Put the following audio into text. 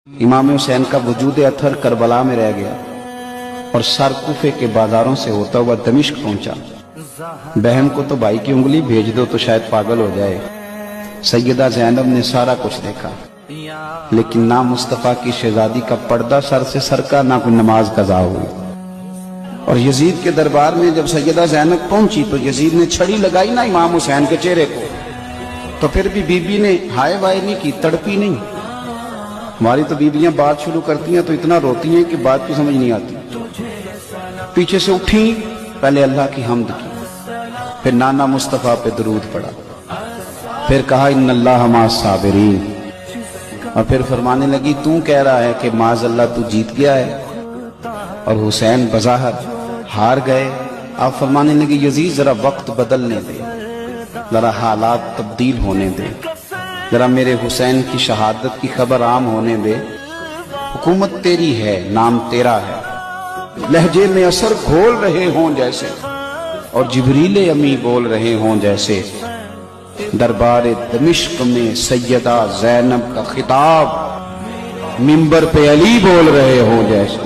امام حسین کا وجود اطہر کربلا میں رہ گیا اور سر کوفے کے بازاروں سے ہوتا ہوا دمشق پہنچا۔ بہن کو تو بھائی کی انگلی بھیج دو تو شاید پاگل ہو جائے۔ سیدہ زینب نے سارا کچھ دیکھا، لیکن نہ مصطفیٰ کی شہزادی کا پردہ سر سے سرکا، نہ کوئی نماز قضا ہوئی۔ اور یزید کے دربار میں جب سیدہ زینب پہنچی تو یزید نے چھڑی لگائی نا امام حسین کے چہرے کو، تو پھر بھی بی بی نے ہائے وائے نہیں کی، تڑپی نہیں۔ ہماری تو بیویاں بات شروع کرتی ہیں تو اتنا روتی ہیں کہ بات کی سمجھ نہیں آتی۔ پیچھے سے اٹھی، پہلے اللہ کی حمد کی، پھر نانا مصطفیٰ پہ درود پڑھا، پھر کہا ان اللہ مع الصابرین، اور پھر فرمانے لگی تو کہہ رہا ہے کہ معاذ اللہ تو جیت گیا ہے اور حسین بظاہر ہار گئے۔ آپ فرمانے لگی یزید ذرا وقت بدلنے دے، ذرا حالات تبدیل ہونے دے، ذرا میرے حسین کی شہادت کی خبر عام ہونے دے۔ حکومت تیری ہے، نام تیرا ہے، لہجے میں اثر گھول رہے ہوں جیسے، اور جبریل امی بول رہے ہوں جیسے، دربار دمشق میں سیدہ زینب کا خطاب منبر پہ علی بول رہے ہوں جیسے۔